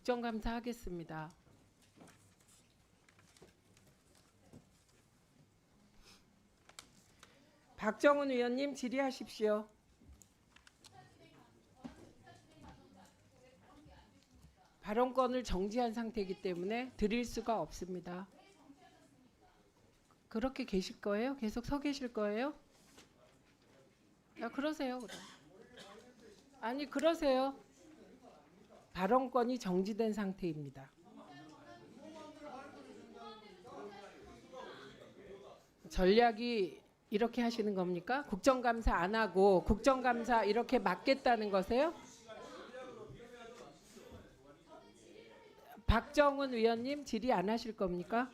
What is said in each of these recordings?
국정감사 하겠습니다. 박정훈 의원님 질의하십시오. 발언권을 정지한 상태이기 때문에 드릴 수가 없습니다. 그렇게 계실 거예요? 계속 서 계실 거예요? 야, 그러세요, 그럼. 아니, 그러세요. 발언권이 정지된 상태입니다. 전략이 이렇게 하시는 겁니까? 국정감사 안 하고 국정감사 이렇게 막겠다는 거세요? 박정훈 의원님 질의 안 하실 겁니까?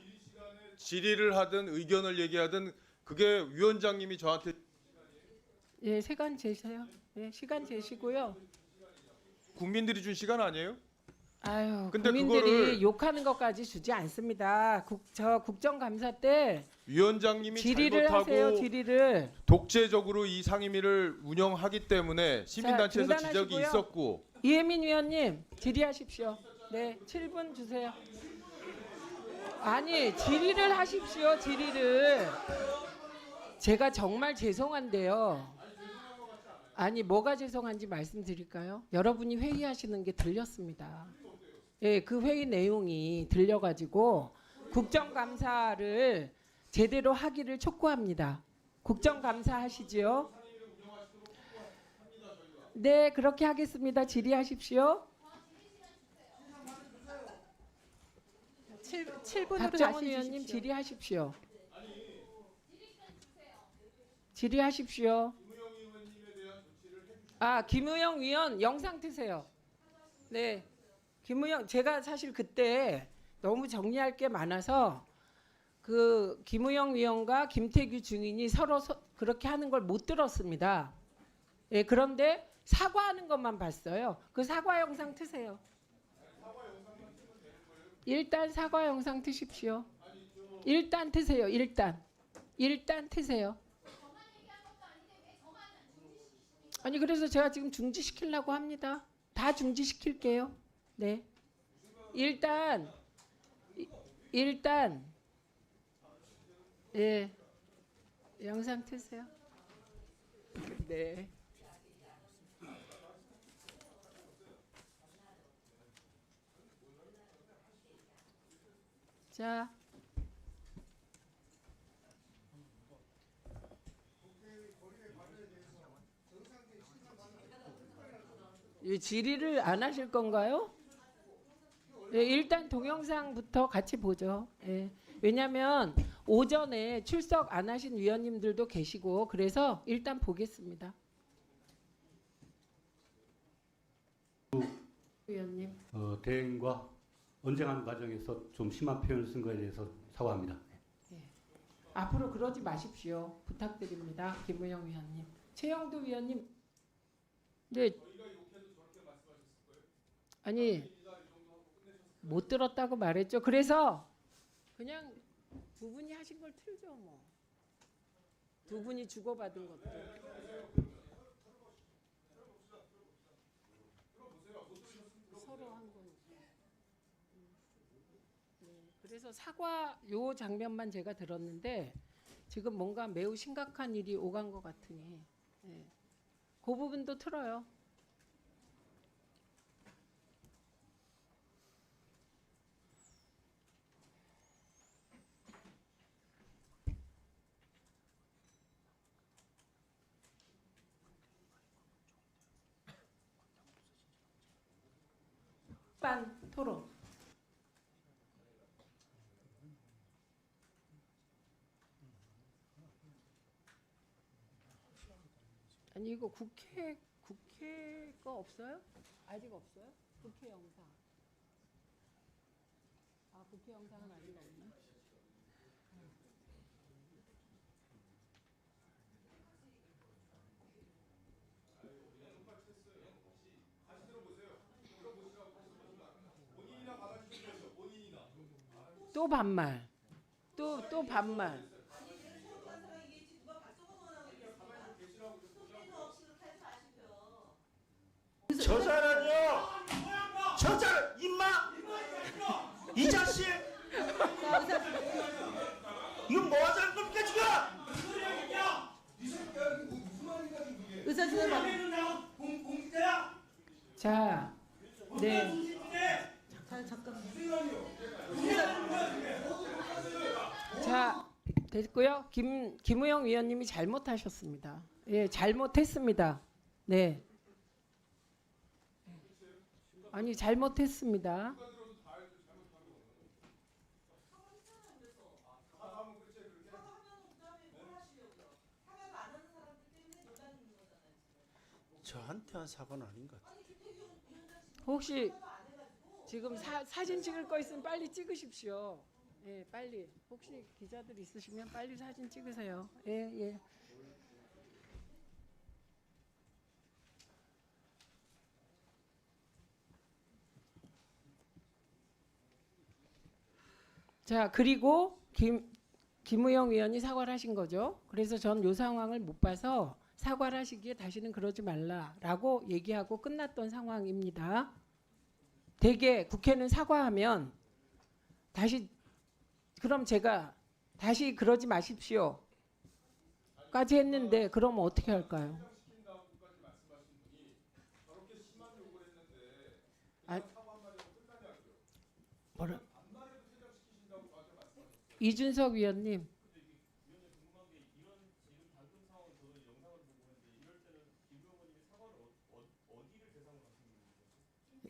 질의를 하든 의견을 얘기하든 그게 위원장님이 저한테 예, 시간 재세요. 예, 시간 재시고요. 국민들이 준 시간 아니에요? 아유, 근데 국민들이 그거를 욕하는 것까지 주지 않습니다. 저 국정감사 때 위원장님이 질의를 하세요. 잘못하고 질의를. 독재적으로 이 상임위를 운영하기 때문에 시민단체에서 자, 지적이 중단하시고요. 있었고 이혜민 위원님 질의하십시오. 네, 7분 주세요. 아니, 질의를 하십시오. 질의를. 제가 정말 죄송한데요. 아니, 뭐가 죄송한지 말씀드릴까요? 여러분이 회의하시는 게 들렸습니다. 예, 그 회의 내용이 들려가지고 국정감사를 제대로 하기를 촉구합니다. 국정감사 하시지요? 네, 그렇게 하겠습니다. 질의하십시오. 7분으로 박정훈 다시 의원님 주십시오. 질의하십시오. 질의하십시오. 아, 김우영 위원 영상 트세요. 네, 김우영, 제가 사실 그때 너무 정리할 게 많아서 그 김우영 위원과 김태규 중인이 서로 그렇게 하는 걸 못 들었습니다. 예, 그런데 사과하는 것만 봤어요. 그 사과 영상 트세요. 일단 사과 영상 트십시오. 일단 트세요. 일단 트세요. 아니, 그래서 제가 지금 중지시키려고 합니다. 다 중지시킬게요. 네. 일단 예, 영상 트세요. 네. 자, 이 질의를 안 하실 건가요? 예, 일단 동영상부터 같이 보죠. 예. 왜냐하면 오전에 출석 안 하신 위원님들도 계시고 그래서 일단 보겠습니다. 위원님. 대행과 언쟁하는 과정에서 좀 심한 표현을 쓴 것에 대해서 사과합니다. 앞으로 그러지 마십시오. 부탁드립니다. 김우영 위원님. 최영두 위원님. 네. 아니, 못 들었다고 말했죠. 그래서 그냥 두 분이 하신 걸 틀죠 뭐. 두 분이 주고받은 것도. 서로 한 거니까. 네, 그래서 사과 요 장면만 제가 들었는데 지금 뭔가 매우 심각한 일이 오간 것 같으니 네. 그 부분도 틀어요. 반 토론. 아니, 이거 국회가 없어요? 아직 없어요? 국회 영상. 아, 국회 영상은 아직 없네. 또 반말. 또 반말. 저 사람이요. 저 사람 임마 이 자식! 이거 뭐 하자는 겁니까 지금? 의사진행 자, 네. 자, 됐고요. 김우영 위원님이 잘못하셨습니다. 예, 잘못했습니다. 네. 아니, 잘못했습니다. 저한테 한 사과는 아닌 것 같아요. 혹시 지금 사진 찍을 거 있으면 빨리 찍으십시오. 예, 빨리. 혹시 기자들 있으시면 빨리 사진 찍으세요. 예, 예. 자, 그리고 김우영 위원이 사과를 하신 거죠. 그래서 전 이 상황을 못 봐서 사과를 하시기에 다시는 그러지 말라라고 얘기하고 끝났던 상황입니다. 대개 국회는 사과하면 다시 그럼 제가 다시 그러지 마십시오 까지 했는데 그러면 어떻게 할까요? 아, 뭐라? 이준석 위원님.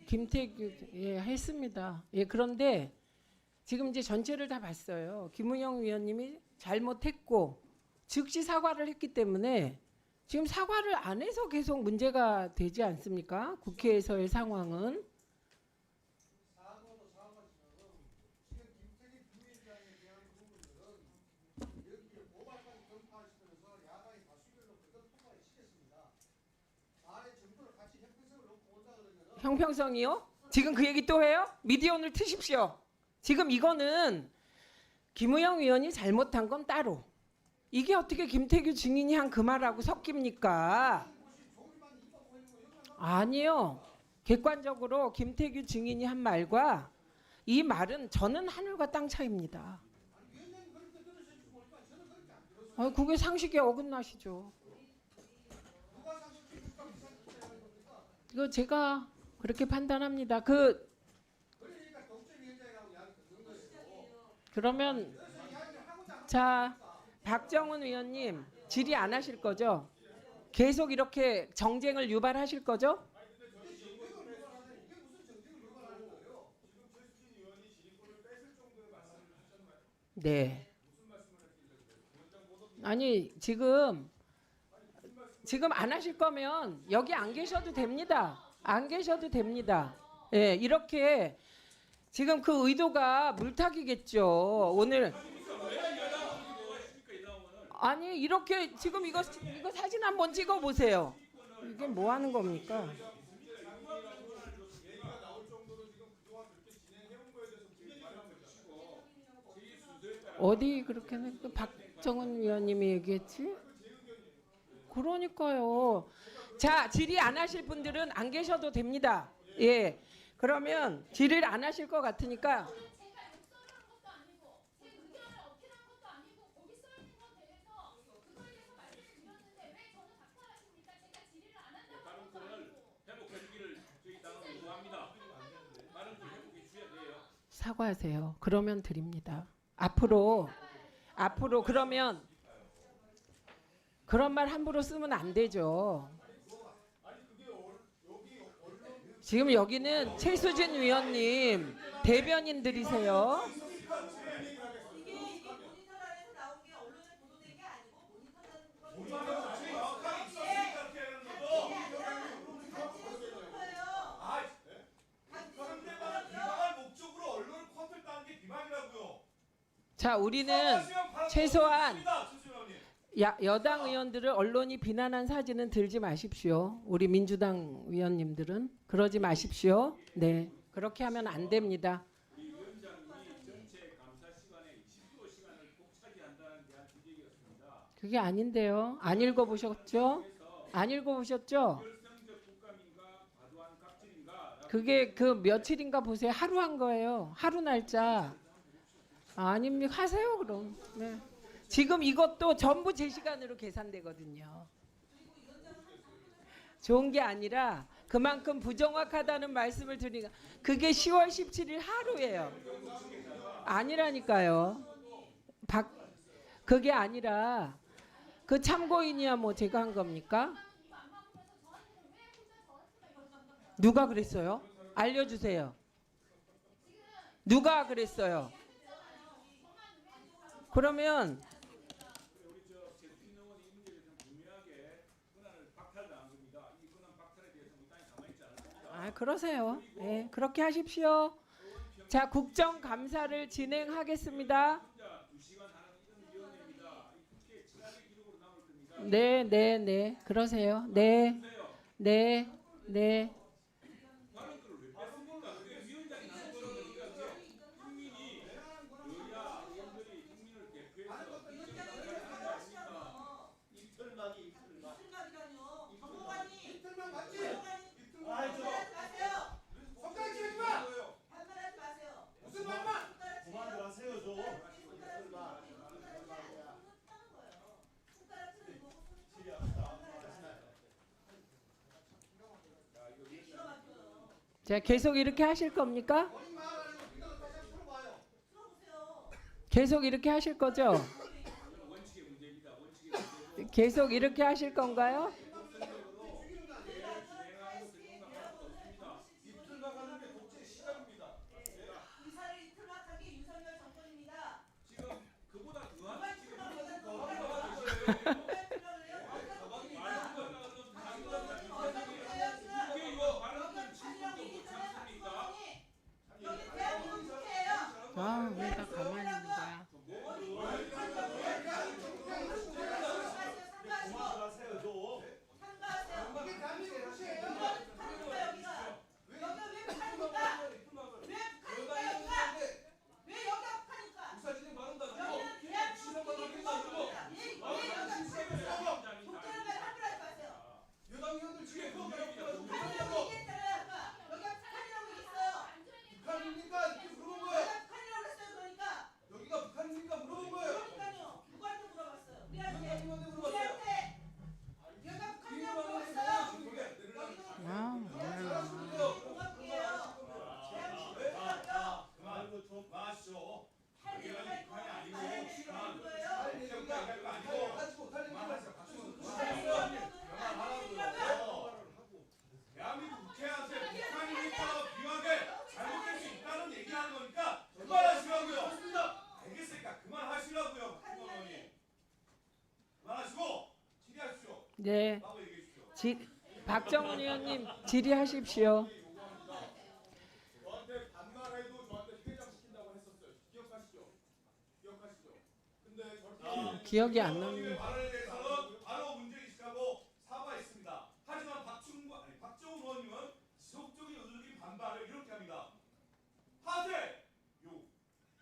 김태규 예 했습니다. 예 그런데 지금 이제 전체를 다 봤어요. 김우영 위원님이 잘못했고 즉시 사과를 했기 때문에 지금 사과를 안 해서 계속 문제가 되지 않습니까? 국회에서의 상황은. 형평성이요? 지금 그 얘기 또 해요? 미디어 오늘 트십시오. 지금 이거는 김우영 위원이 잘못한 건 따로. 이게 어떻게 김태규 증인이 한 그 말하고 섞입니까? 아니요. 객관적으로 김태규 증인이 한 말과 이 말은 저는 하늘과 땅 차이입니다. 그게 상식에 어긋나시죠. 이거 제가 그렇게 판단합니다. 그러면 자 박정훈 위원님 질의 안 하실 거죠? 계속 이렇게 정쟁을 유발하실 거죠? 네. 아니 지금 안 하실 거면 여기 안 계셔도 됩니다. 안 계셔도 됩니다. 예, 이렇게 지금 그 의도가 물타기겠죠. 오늘 아니 이렇게 지금 이거 사진 한번 찍어 보세요. 이게 뭐 하는 겁니까? 어디 그렇게 박정훈 위원님이 얘기했지? 그러니까요. 자, 질의 안 하실 분들은 안 계셔도 됩니다. 예. 그러면 질의를 안 하실 것 같으니까 사과하세요. 그러면 드립니다. 앞으로 그러면 그런 말 함부로 쓰면 안 되죠. 지금 여기는 최수진 위원님 대변인들이세요. 자, 우리는 최소한 여당 의원들을 언론이 비난한 사진은 들지 마십시오. 우리 민주당 위원님들은 그러지 마십시오. 네, 그렇게 하면 안 됩니다. 그게 아닌데요. 안 읽어보셨죠? 안 읽어보셨죠? 그게 그 며칠인가 보세요. 하루 한 거예요. 하루 날짜. 아닙니까? 하세요 그럼. 네. 지금 이것도 전부 제 시간으로 계산되거든요. 좋은 게 아니라 그만큼 부정확하다는 말씀을 드리니까 그게 10월 17일 하루예요. 아니라니까요. 그게 아니라 그 참고인이야 뭐 제가 한 겁니까? 누가 그랬어요? 알려주세요. 누가 그랬어요? 그러면 그러세요. 네, 그렇게 하십시오. 자, 국정감사를 진행하겠습니다. 네, 네, 네. 그러세요. 네, 네, 네. 자, 계속 이렇게 하실 겁니까? 계속 이렇게 하실 거죠? 계속 이렇게 하실 건가요? 왜 다 가만히 있는 거야? 네. 박정훈 의원님 질의하십시오. 저한테 반말해도 저한테 퇴장시킨다고 했었어요. 기억하시죠? 기억하시죠? 근데 저렇게 기억이 안 나는. 말에 대해서는 바로 문제의식하고 사과했습니다. 하지만 박정훈 의원님은 지속적인 의도적인 반발을 이렇게 합니다. 하세요.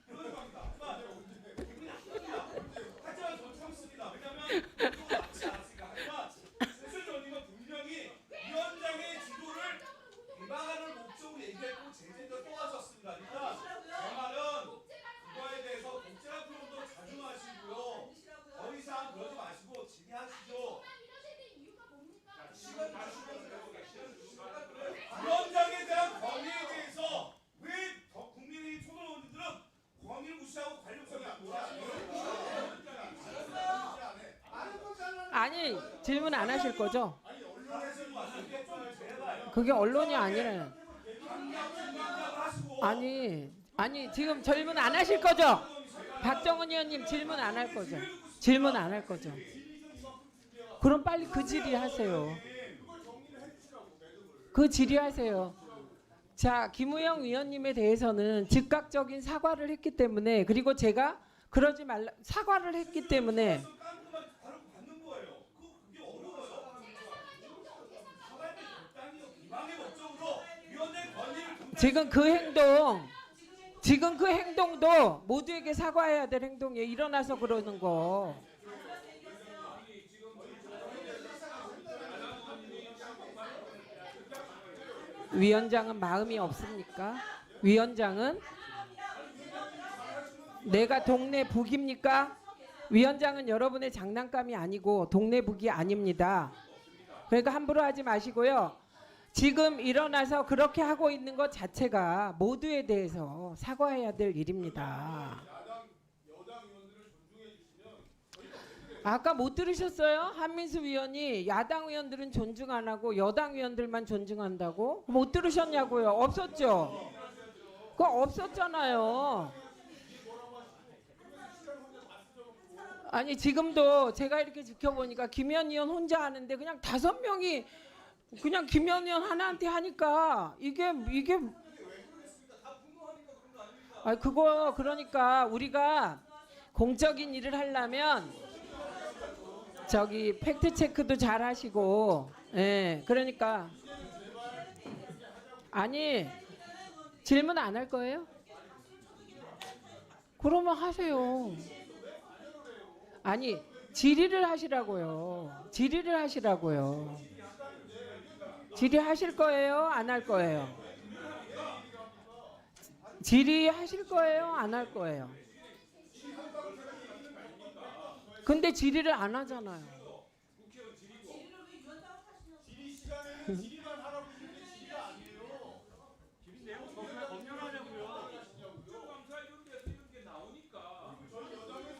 이러지 맙니다. 하지만 저 참습니다. 왜냐하면 그거 맞지 않았으니까. 하지만 최순실 의원님은 분명히 위원장의 지도를 개방하는 목적으로 얘기했고 제재도 또 하셨습니다. 그러니까 제 말은 그거에 대해서 독재한 표현도 자중하시고요. 더 이상 그러지 마시고 질의하시죠. 위원장에 대한 권위에 대해서 왜 국민의 초선 의원들은 권위를 무시하고 관료성이 안 아니, 질문 안 하실 거죠? 아니 언론에서 이게 좀 제발 그게 언론이 아니라. 아니 지금 질문 안 하실 거죠? 박정훈 의원님 질문 안 할 거죠? 질문 안 할 거죠? 그럼 빨리 그 질의하세요. 그 질의하세요. 자, 김우영 위원님에 대해서는 즉각적인 사과를 했기 때문에, 그리고 제가 그러지 말라 사과를 했기 때문에 지금 그 행동도 모두에게 사과해야 될 행동이에요. 일어나서 그러는 거. 위원장은 마음이 없습니까? 위원장은 내가 동네 북입니까? 위원장은 여러분의 장난감이 아니고 동네 북이 아닙니다. 그러니까 함부로 하지 마시고요. 지금 일어나서 그렇게 하고 있는 것 자체가 모두에 대해서 사과해야 될 일입니다. 아까 못 들으셨어요? 한민수 위원이 야당 의원들은 존중 안 하고 여당 의원들만 존중한다고? 못 들으셨냐고요? 없었죠? 그거 없었잖아요. 아니 지금도 제가 이렇게 지켜보니까 김현 의원 혼자 하는데 그냥 5명이 그냥 김현 의원 하나한테 하니까 이게 아 그거 그러니까 우리가 공적인 일을 하려면 저기 팩트 체크도 잘 하시고 예 그러니까 아니 질문 안 할 거예요? 그러면 하세요. 아니 질의를 하시라고요. 질의를 하시라고요. 질의하실 거예요? 안 할 거예요? 질의하실 거예요? 안 할 거예요? 근데 질의를 안 하잖아요.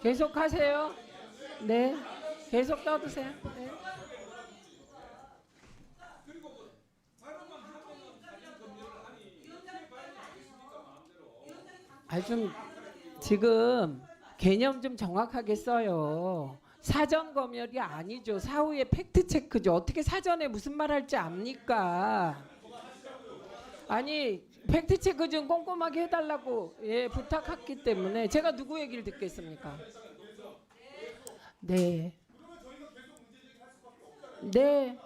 계속 하세요. 네. 계속 떠드세요. 네. 좀 지금 개념 좀 정확하게 써요. 사전 검열이 아니죠. 사후에 팩트 체크죠. 어떻게 사전에 무슨 말 할지 압니까? 아니 팩트 체크 좀 꼼꼼하게 해달라고 예, 부탁했기 때문에 제가 누구 얘기를 듣겠습니까? 네. 네.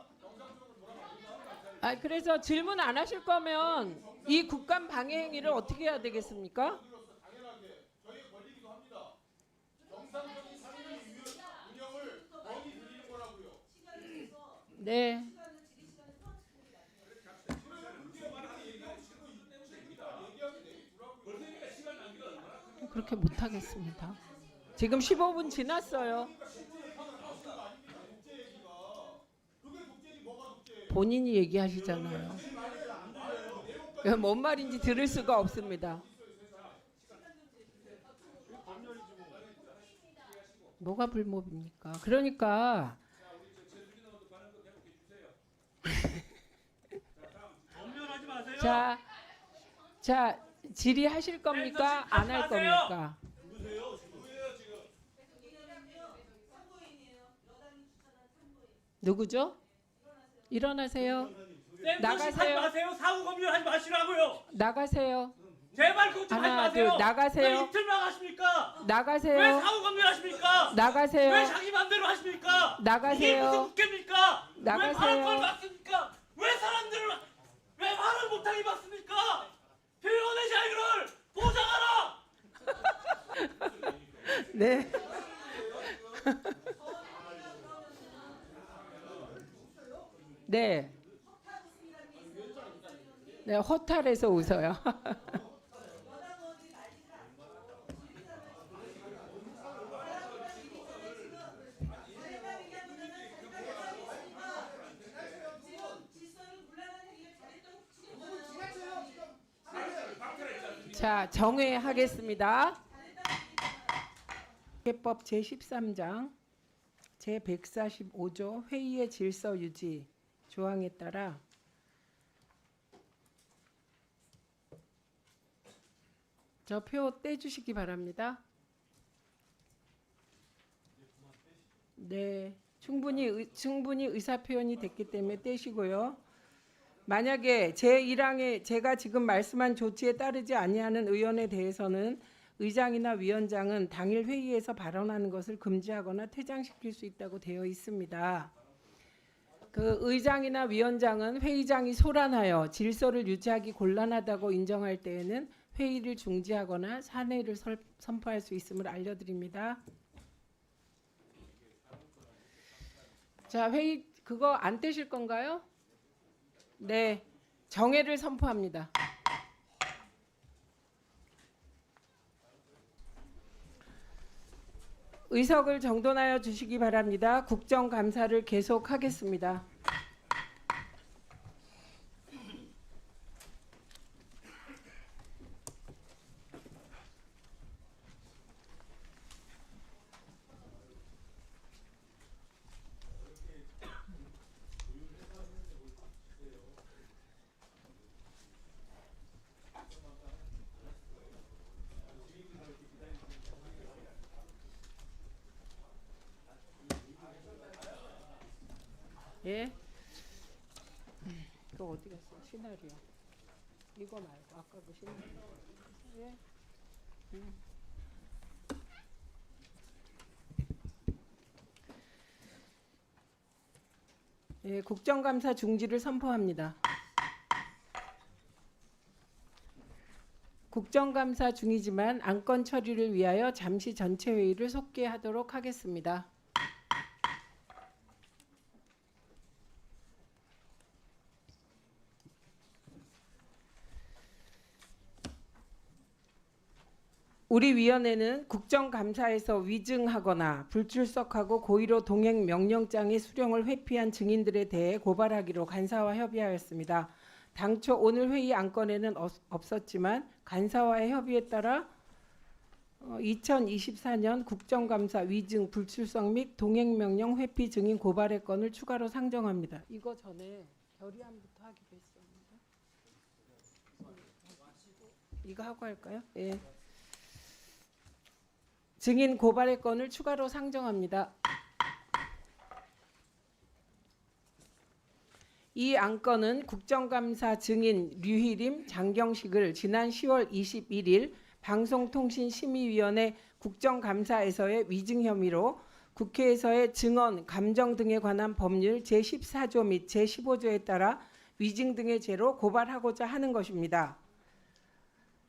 그래서 질문 안 하실 거면 이 국감 방해 행위를 어떻게 해야 되겠습니까? 네. 그렇게 못 하겠습니다. 지금 15분 지났어요. 본인이 얘기하시잖아요. 뭔 말인지 들을 수가 없습니다. 뭐가 불법입니까? 그러니까 자 질의하실 겁니까? 안 할 겁니까? 누구죠? 일어나세요. 나가세요. 마세요. 사후 검열하지 마시라고요. 나가세요. 제발 그거 좀 하지 하나, 마세요. 둘, 나가세요. 왜 이틀 나가십니까? 왜 나가세요. 사후 검열하십니까? 왜 나가세요. 자기 맘대로 하십니까? 이게 나가세요. 무슨 국회입니까? 나가세요. 왜 말할 걸 막습니까? 왜 사람들을 왜 말을 못하게 막습니까? 표현의 자유를 보장하라. 네. 네. 네, 허탈해서 웃어요. 자, 정회하겠습니다. 국회법 제13장 제145조 회의의 질서 유지 조항에 따라 저 표 떼주시기 바랍니다. 네, 충분히 의사 표현이 됐기 때문에 떼시고요. 만약에 제1항에 제가 지금 말씀한 조치에 따르지 아니하는 의원에 대해서는 의장이나 위원장은 당일 회의에서 발언하는 것을 금지하거나 퇴장시킬 수 있다고 되어 있습니다. 그 의장이나 위원장은 회의장이 소란하여 질서를 유지하기 곤란하다고 인정할 때에는 회의를 중지하거나 사내를 선포할 수 있음을 알려드립니다. 자, 회의 그거 안 떼실 건가요? 네. 정회를 선포합니다. 의석을 정돈하여 주시기 바랍니다. 국정감사를 계속하겠습니다. 예? 이거 어디 갔어? 시나리오. 이거 말고 아까 그 시나리오. 예? 예, 국정감사 중지를 선포합니다. 국정감사 중이지만 안건 처리를 위하여 잠시 전체 회의를 속개하도록 하겠습니다. 우리 위원회는 국정감사에서 위증하거나 불출석하고 고의로 동행 명령장의 수령을 회피한 증인들에 대해 고발하기로 간사와 협의하였습니다. 당초 오늘 회의 안건에는 없었지만 간사와의 협의에 따라 2024년 국정감사 위증 불출석 및 동행 명령 회피 증인 고발의 건을 추가로 상정합니다. 이거 전에 결의안부터 하기로 했었는데 이거 하고 할까요? 예. 증인 고발의 건을 추가로 상정합니다. 이 안건은 국정감사 증인 류희림, 장경식을 지난 10월 21일 방송통신심의위원회 국정감사에서의 위증 혐의로 국회에서의 증언, 감정 등에 관한 법률 제14조 및 제15조에 따라 위증 등의 죄로 고발하고자 하는 것입니다.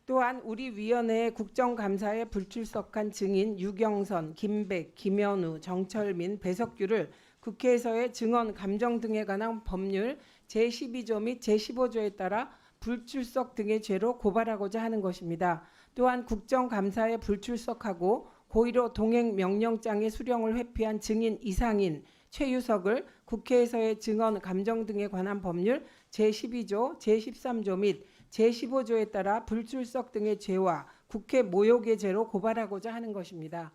또한 우리 위원회의 국정감사에 불출석한 증인 유경선, 김백, 김현우, 정철민, 배석규를 국회에서의 증언, 감정 등에 관한 법률 제12조 및 제15조에 따라 불출석 등의 죄로 고발하고자 하는 것입니다. 또한 국정감사에 불출석하고 고의로 동행 명령장의 수령을 회피한 증인 이상인, 최유석을 국회에서의 증언, 감정 등에 관한 법률 제12조, 제13조 및 제15조에 따라 불출석 등의 죄와 국회 모욕의 죄로 고발하고자 하는 것입니다.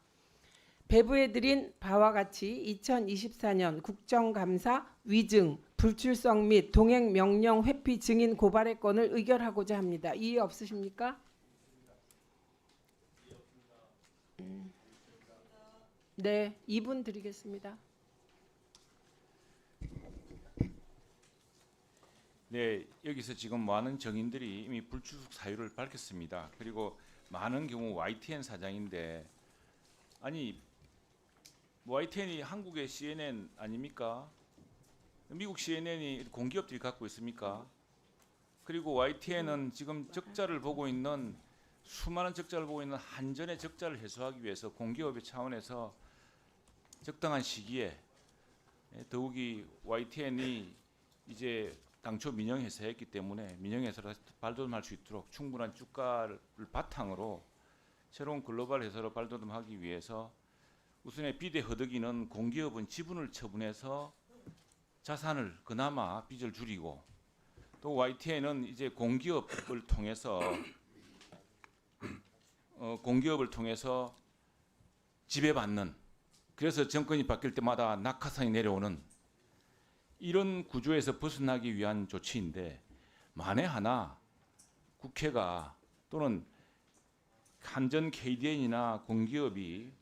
배부해드린 바와 같이 2024년 국정감사 위증, 불출석 및 동행 명령 회피 증인 고발의 건을 의결하고자 합니다. 이의 없으십니까? 네, 2분 드리겠습니다. 네, 여기서 지금 많은 정인들이 이미 불출석 사유를 밝혔습니다. 그리고 많은 경우 YTN 사장인데, 아니 YTN이 한국의 CNN 아닙니까? 미국 CNN이 공기업들이 갖고 있습니까? 그리고 YTN은 지금 적자를 보고 있는, 수많은 적자를 보고 있는 한전의 적자를 해소하기 위해서 공기업의 차원에서 적당한 시기에, 더욱이 YTN이 이제 당초 민영회사였기 때문에 민영회사로 발돋움할 수 있도록 충분한 주가를 바탕으로 새로운 글로벌 회사로 발돋움하기 위해서 우선의 비대 허덕이는 공기업은 지분을 처분해서 자산을 그나마 빚을 줄이고, 또 YTN은 이제 공기업을 통해서 지배받는, 그래서 정권이 바뀔 때마다 낙하산이 내려오는 이런 구조에서 벗어나기 위한 조치인데, 만에 하나 국회가 또는 한전 KDN이나 공기업이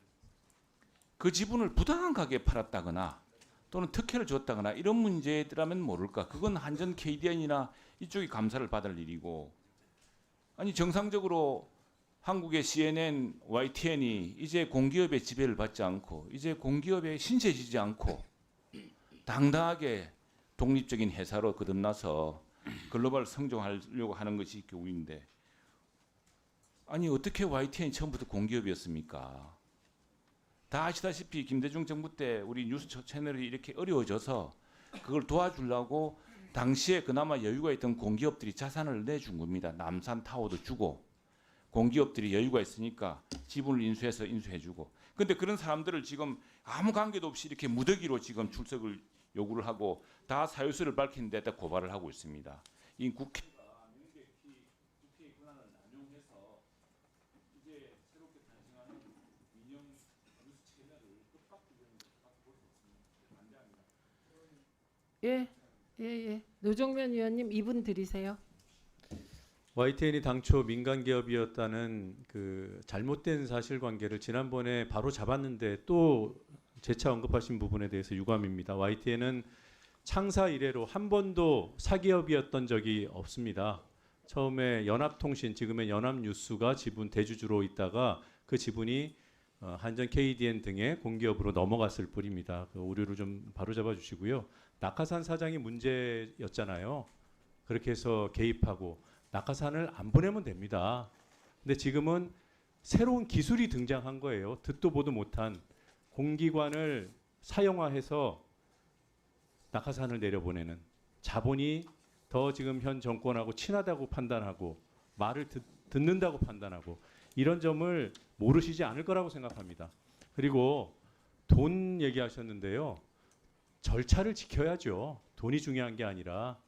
그 지분을 부당한 가격에 팔았다거나 또는 특혜를 줬다거나 이런 문제라면 모를까. 그건 한전 KDN이나 이쪽이 감사를 받을 일이고, 아니 정상적으로 한국의 CNN, YTN이 이제 공기업의 지배를 받지 않고 이제 공기업에 신세지지 않고 당당하게 독립적인 회사로 거듭나서 글로벌 성장하려고 하는 것이 교훈인데, 아니 어떻게 YTN이 처음부터 공기업이었습니까? 다 아시다시피 김대중 정부 때 우리 뉴스 채널이 이렇게 어려워져서 그걸 도와주려고 당시에 그나마 여유가 있던 공기업들이 자산을 내준 겁니다. 남산 타워도 주고 공기업들이 여유가 있으니까 지분을 인수해서 인수해주고. 근데 그런 사람들을 지금 아무 관계도 없이 이렇게 무더기로 지금 출석을 요구를 하고 다 사유서를 밝힌 데다 고발을 하고 있습니다. 이 국회가 국회의 권한을 남용해서 이제 새롭게 탄생하는 민영 뉴스 채널을 끄박지르는 것밖에 볼 수 없습니다. 반대합니다. 예. 노정면 의원님 2분 드리세요. YTN이 당초 민간 기업이었다는 그 잘못된 사실관계를 지난번에 바로 잡았는데 또 재차 언급하신 부분에 대해서 유감입니다. YTN은 창사 이래로 한 번도 사기업이었던 적이 없습니다. 처음에 연합통신, 지금의 연합뉴스가 지분 대주주로 있다가 그 지분이 한전 KDN 등의 공기업으로 넘어갔을 뿐입니다. 그 오류를 좀 바로잡아 주시고요. 낙하산 사장이 문제였잖아요. 그렇게 해서 개입하고 낙하산을 안 보내면 됩니다. 근데 지금은 새로운 기술이 등장한 거예요. 듣도 보도 못한 공기관을 사용화해서 낙하산을 내려보내는, 자본이 더 지금 현 정권하고 친하다고 판단하고 말을 듣는다고 판단하고 이런 점을 모르시지 않을 거라고 생각합니다. 그리고 돈 얘기하셨는데요. 절차를 지켜야죠. 돈이 중요한 게 아니라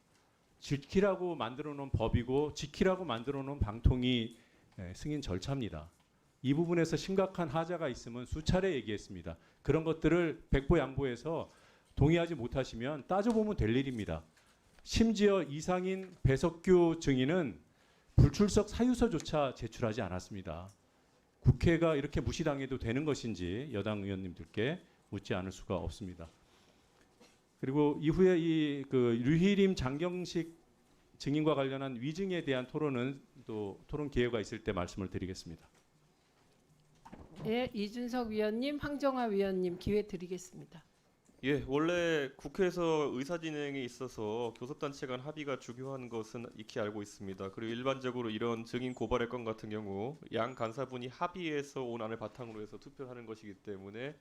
지키라고 만들어 놓은 법이고 지키라고 만들어 놓은 방통위 승인 절차입니다. 이 부분에서 심각한 하자가 있으면 수차례 얘기했습니다. 그런 것들을 백보양보해서 동의하지 못하시면 따져보면 될 일입니다. 심지어 이상인 배석규 증인은 불출석 사유서조차 제출하지 않았습니다. 국회가 이렇게 무시당해도 되는 것인지 여당 의원님들께 묻지 않을 수가 없습니다. 그리고 이후에 이 그 류희림 장경식 증인과 관련한 위증에 대한 토론은 또 토론 기회가 있을 때 말씀을 드리겠습니다. 예, 이준석 위원님, 황정화 위원님 기회 드리겠습니다. 예, 원래 국회에서 의사진행에 있어서 교섭단체 간 합의가 중요한 것은 익히 알고 있습니다. 그리고 일반적으로 이런 증인 고발의 건 같은 경우 양 간사분이 합의해서 온 안을 바탕으로 해서 투표하는 것이기 때문에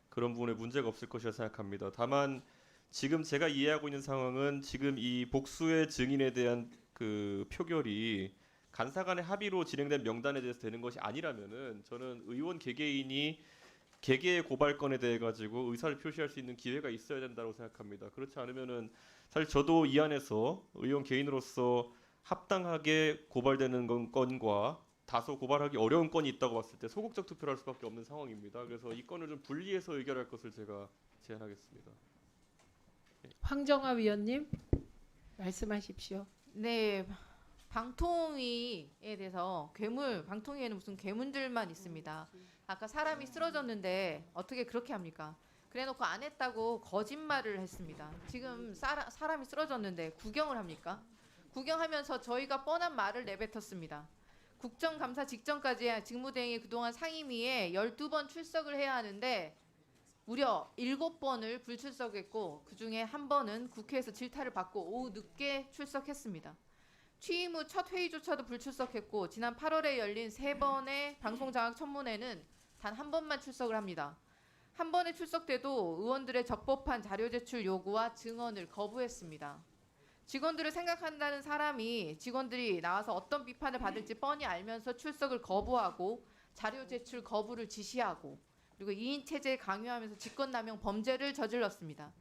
그런 부분에 문제가 없을 것이라 생각합니다. 다만 지금 제가 이해하고 있는 상황은 지금 이 복수의 증인에 대한 그 표결이 간사 간의 합의로 진행된 명단에 대해서 되는 것이 아니라면은 저는 의원 개개인이 개개의 고발건에 대해 가지고 의사를 표시할 수 있는 기회가 있어야 된다고 생각합니다. 그렇지 않으면은 사실 저도 이 안에서 의원 개인으로서 합당하게 고발되는 건과 다소 고발하기 어려운 건이 있다고 봤을 때 소극적 투표를 할 수밖에 없는 상황입니다. 그래서 이 건을 좀 분리해서 의결할 것을 제가 제안하겠습니다. 황정화 위원님 말씀하십시오. 네, 방통위에 대해서 방통위에는 무슨 괴물들만 있습니다. 아까 사람이 쓰러졌는데 어떻게 그렇게 합니까? 그래놓고 안 했다고 거짓말을 했습니다. 지금 사람이 쓰러졌는데 구경을 합니까? 구경하면서 저희가 뻔한 말을 내뱉었습니다. 국정감사 직전까지 직무대행이 그동안 상임위에 12번 출석을 해야 하는데 무려 7번을 불출석했고 그중에 한 번은 국회에서 질타를 받고 오후 늦게 출석했습니다. 취임 후 첫 회의조차도 불출석했고 지난 8월에 열린 3번의 방송장악 청문회는 단 한 번만 출석을 합니다. 한 번에 출석돼도 의원들의 적법한 자료 제출 요구와 증언을 거부했습니다. 직원들을 생각한다는 사람이 직원들이 나와서 어떤 비판을 받을지 뻔히 알면서 출석을 거부하고 자료 제출 거부를 지시하고 그리고 2인 체제에 강요하면서 직권남용 범죄를 저질렀습니다.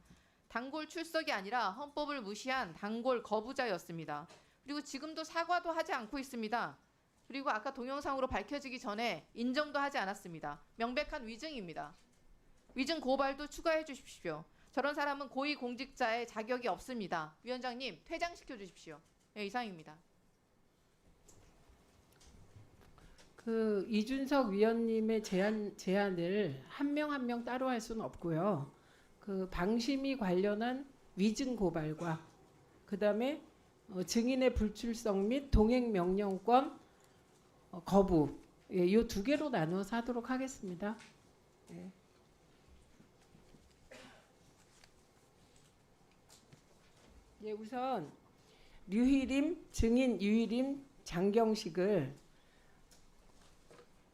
단골 출석이 아니라 헌법을 무시한 단골 거부자였습니다. 그리고 지금도 사과도 하지 않고 있습니다. 그리고 아까 동영상으로 밝혀지기 전에 인정도 하지 않았습니다. 명백한 위증입니다. 위증 고발도 추가해 주십시오. 저런 사람은 고위공직자의 자격이 없습니다. 위원장님 퇴장시켜 주십시오. 네, 이상입니다. 그 이준석 위원님의 제안을 한 명 한 명 따로 할 수는 없고요. 그 방심이 관련한 위증 고발과 그다음에 증인의 불출석 및 동행 명령권 거부, 이 두 개로 나누어서 하도록 하겠습니다. 네. 예, 우선 류희림 증인 유희림 장경식을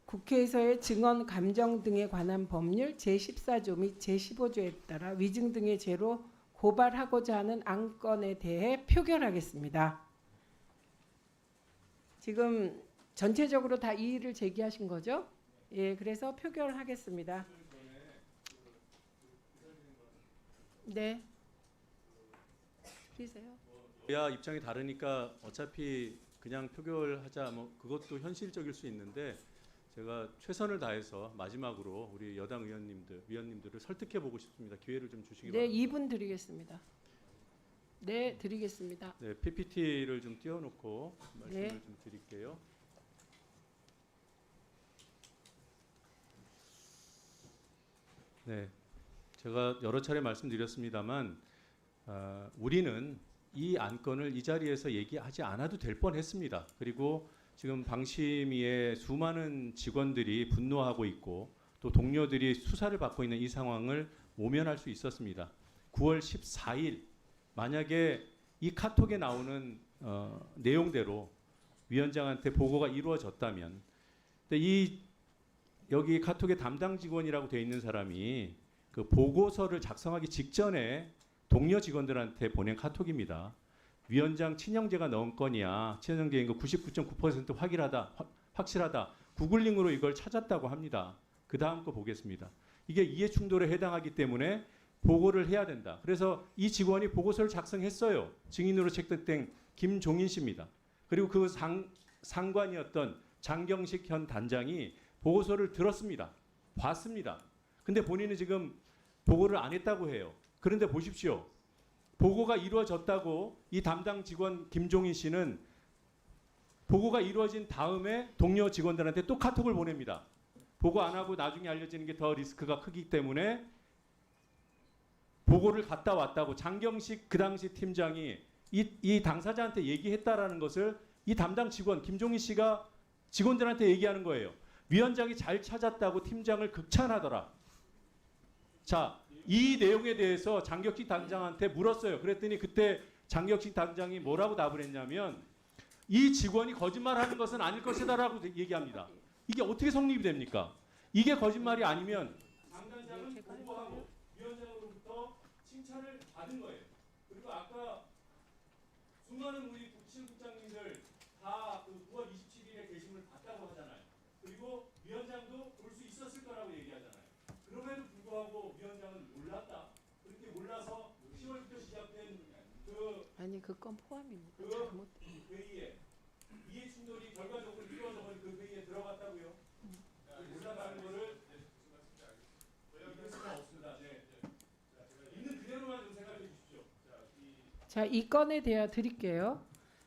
국회에서의 증언 감정 등에 관한 법률 제14조 및 제15조에 따라 위증 등의 죄로 고발하고자 하는 안건에 대해 표결하겠습니다. 지금 전체적으로 다 이의를 제기하신 거죠? 예, 그래서 표결하겠습니다. 네. 드리세요. 야 입장이 다르니까 어차피 그냥 표결하자 뭐 그것도 현실적일 수 있는데 제가 최선을 다해서 마지막으로 우리 여당 위원님들을 설득해 보고 싶습니다. 기회를 좀 주시기 네, 바랍니다. 2분 드리겠습니다. 네, 드리겠습니다. 네, PPT를 좀 띄워놓고 말씀을 네. 좀 드릴게요. 네, 제가 여러 차례 말씀드렸습니다만 우리는 이 안건을 이 자리에서 얘기하지 않아도 될 뻔했습니다. 그리고 지금 방심위의 수많은 직원들이 분노하고 있고 또 동료들이 수사를 받고 있는 이 상황을 모면할 수 있었습니다. 9월 14일 만약에 이 카톡에 나오는 내용대로 위원장한테 보고가 이루어졌다면, 근데 여기 카톡의 담당 직원이라고 되어 있는 사람이 그 보고서를 작성하기 직전에 동료 직원들한테 보낸 카톡입니다. 위원장 친형제가 넣은 건이야. 친형제인 거 99.9% 확실하다. 구글링으로 이걸 찾았다고 합니다. 그 다음 거 보겠습니다. 이게 이해 충돌에 해당하기 때문에 보고를 해야 된다. 그래서 이 직원이 보고서를 작성했어요. 증인으로 채택된 김종인 씨입니다. 그리고 그 상관이었던 장경식 현 단장이 보고서를 들었습니다. 봤습니다. 근데 본인은 지금 보고를 안 했다고 해요. 그런데 보십시오. 보고가 이루어졌다고 이 담당 직원 김종인 씨는 보고가 이루어진 다음에 동료 직원들한테 또 카톡을 보냅니다. 보고 안 하고 나중에 알려지는 게 더 리스크가 크기 때문에 보고를 갔다 왔다고 장경식 그 당시 팀장이 이 당사자한테 얘기했다라는 것을 이 담당 직원 김종인 씨가 직원들한테 얘기하는 거예요. 위원장이 잘 찾았다고 팀장을 극찬하더라. 자, 이 내용에 대해서 장경식 단장한테 물었어요. 그랬더니 그때 장경식 단장이 뭐라고 답을 했냐면 이 직원이 거짓말하는 것은 아닐 것이다라고 얘기합니다. 이게 어떻게 성립이 됩니까? 이게 거짓말이 아니면 당단장은 보고하고 위원장으로부터 칭찬을 받은 거예요. 그리고 아까 수많은 우리 국장님들 다 그 9월 27일에 게시물 봤다고 하잖아요. 그리고 위원장도 볼 수 있었을 거라고 얘기하잖아요. 그럼에도 불구하고 위원장은 몰랐다. 그렇게 몰라서 10월부터 시작된 아니, 그 건 포함입니다. 그 잘못. 회의에 이해 충돌이 결과적으로 이루어져 버린 그 회의에 들어갔다고요. 몰라가는 거를 믿을 수가 없습니다. 네. 있는 그대로만 좀 생각해 주십시오. 자, 이 건에 대하여 드릴게요.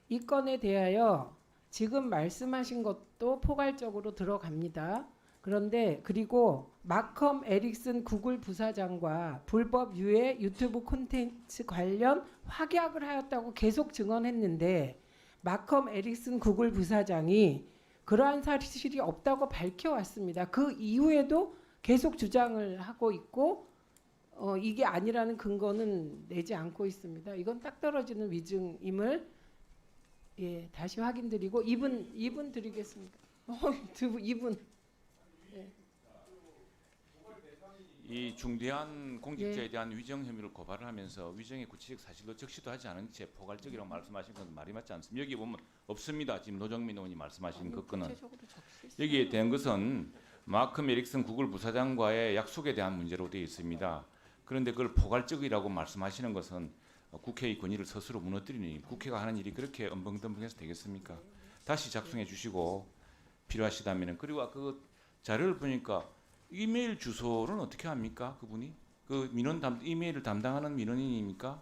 이 건에 대하여 지금 말씀하신 것도 포괄적으로 들어갑니다. 그런데 그리고 마컴 에릭슨 구글 부사장과 불법 유해 유튜브 콘텐츠 관련 확약을 하였다고 계속 증언했는데 마컴 에릭슨 구글 부사장이 그러한 사실이 없다고 밝혀왔습니다. 그 이후에도 계속 주장을 하고 있고 이게 아니라는 근거는 내지 않고 있습니다. 이건 딱 떨어지는 위증임을 다시 확인드리고 2분 드리겠습니다. 2분. 이 중대한 공직자에 대한 위정 혐의를 고발을 하면서 위정의 구체적 사실도 적시도 하지 않은 채 포괄적이라고 말씀하신 건 말이 맞지 않습니다. 여기 보면 없습니다. 지금 노정민 의원이 말씀하신 그 건은 여기에 대한 것은 마크 에릭슨 구글 부사장과의 약속에 대한 문제로 되어 있습니다. 그런데 그걸 포괄적이라고 말씀하시는 것은 국회의 권위를 스스로 무너뜨리니 국회가 하는 일이 그렇게 엄벙덤벙해서 되겠습니까? 다시 작성해 주시고 필요하시다면은. 그리고 그 자료를 보니까 이메일 주소는 어떻게 합니까? 그분이 그 이메일을 담당하는 민원인입니까?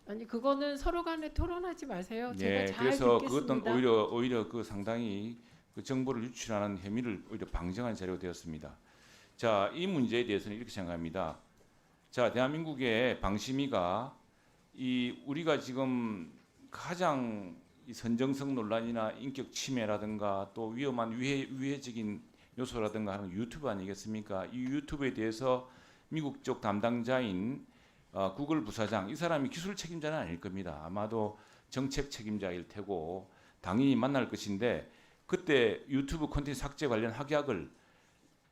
아니, 그거는 서로 간에 토론하지 마세요. 제가 네, 잘 그래서 듣겠습니다. 그것은 오히려 그 상당히 그 정보를 유출하는 혐의를 오히려 방증한 자료가 되었습니다. 자, 이 문제에 대해서는 이렇게 생각합니다. 자, 대한민국의 방심위가 우리가 지금 가장 이 선정성 논란이나 인격 침해라든가 또 위험한 위해적인 요소라든가 하는 유튜브 아니겠습니까? 이 유튜브에 대해서 미국 쪽 담당자인 구글 부사장, 이 사람이 기술 책임자는 아닐 겁니다. 아마도 정책 책임자일 테고 당연히 만날 것인데 그때 유튜브 콘텐츠 삭제 관련 확약을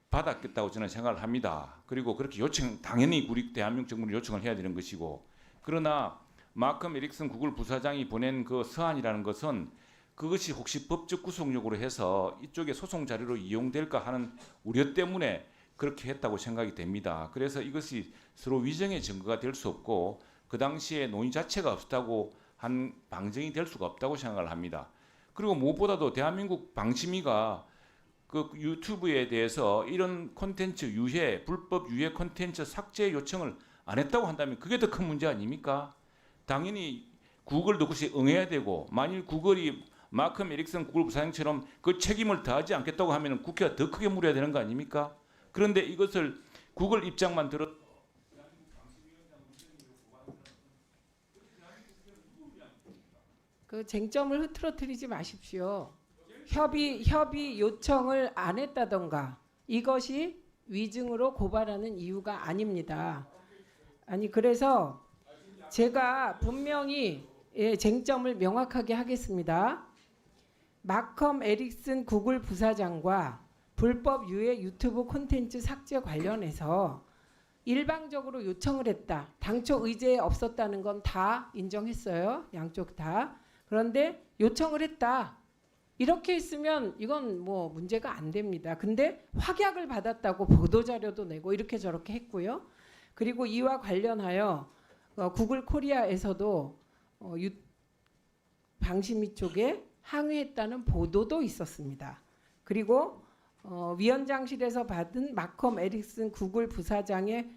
받았겠다고 저는 생각을 합니다. 그리고 그렇게 당연히 우리 대한민국 정부는 요청을 해야 되는 것이고 그러나 마컴 에릭슨 구글 부사장이 보낸 그 서한이라는 것은 그것이 혹시 법적 구속력으로 해서 이쪽에 소송 자료로 이용될까 하는 우려 때문에 그렇게 했다고 생각이 됩니다. 그래서 이것이 서로 위정의 증거가 될 수 없고 그 당시에 논의 자체가 없었다고 한 방증이 될 수가 없다고 생각을 합니다. 그리고 무엇보다도 대한민국 방심위가 그 유튜브에 대해서 이런 콘텐츠 유해, 불법 유해 콘텐츠 삭제 요청을 안 했다고 한다면 그게 더 큰 문제 아닙니까? 당연히 구글도 그것이 응해야 되고 만일 구글이 마컴 에릭슨 구글 부사장처럼 그 책임을 다하지 않겠다고 하면 국회가 더 크게 물어야 되는 거 아닙니까? 그런데 이것을 구글 입장만 들어 그 쟁점을 흐트러뜨리지 마십시오. 협의 요청을 안 했다던가 이것이 위증으로 고발하는 이유가 아닙니다. 아니 그래서 제가 분명히 쟁점을 명확하게 하겠습니다. 마컴 에릭슨 구글 부사장과 불법 유해 유튜브 콘텐츠 삭제 관련해서 일방적으로 요청을 했다. 당초 의제에 없었다는 건 다 인정했어요. 양쪽 다. 그런데 요청을 했다. 이렇게 있으면 이건 뭐 문제가 안 됩니다. 근데 확약을 받았다고 보도자료도 내고 이렇게 저렇게 했고요. 그리고 이와 관련하여 구글 코리아에서도 방심위 쪽에 항의했다는 보도도 있었습니다. 그리고 위원장실에서 받은 마컴 에릭슨 구글 부사장의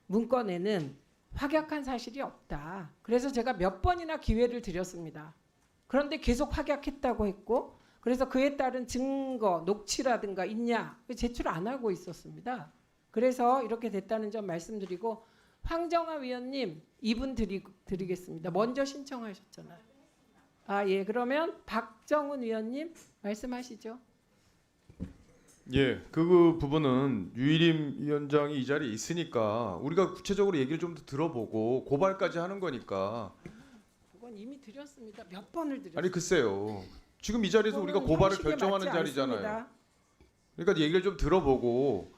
문건에는 확약한 사실이 없다. 그래서 제가 몇 번이나 기회를 드렸습니다. 그런데 계속 확약했다고 했고 그래서 그에 따른 증거, 녹취라든가 있냐 제출 안 하고 있었습니다. 그래서 이렇게 됐다는 점 말씀드리고 황정아 위원님 2분 드리겠습니다. 먼저 신청하셨잖아요. 예, 그러면 박정훈 위원님 말씀하시죠. 예, 그 부분은 유일임 위원장이 이 자리에 있으니까 우리가 구체적으로 얘기를 좀 더 들어보고 고발까지 하는 거니까. 그건 이미 드렸습니다. 몇 번을 드렸습니다. 아니 글쎄요. 지금 이 자리에서 우리가 고발을 결정하는 자리잖아요. 그러니까 얘기를 좀 들어보고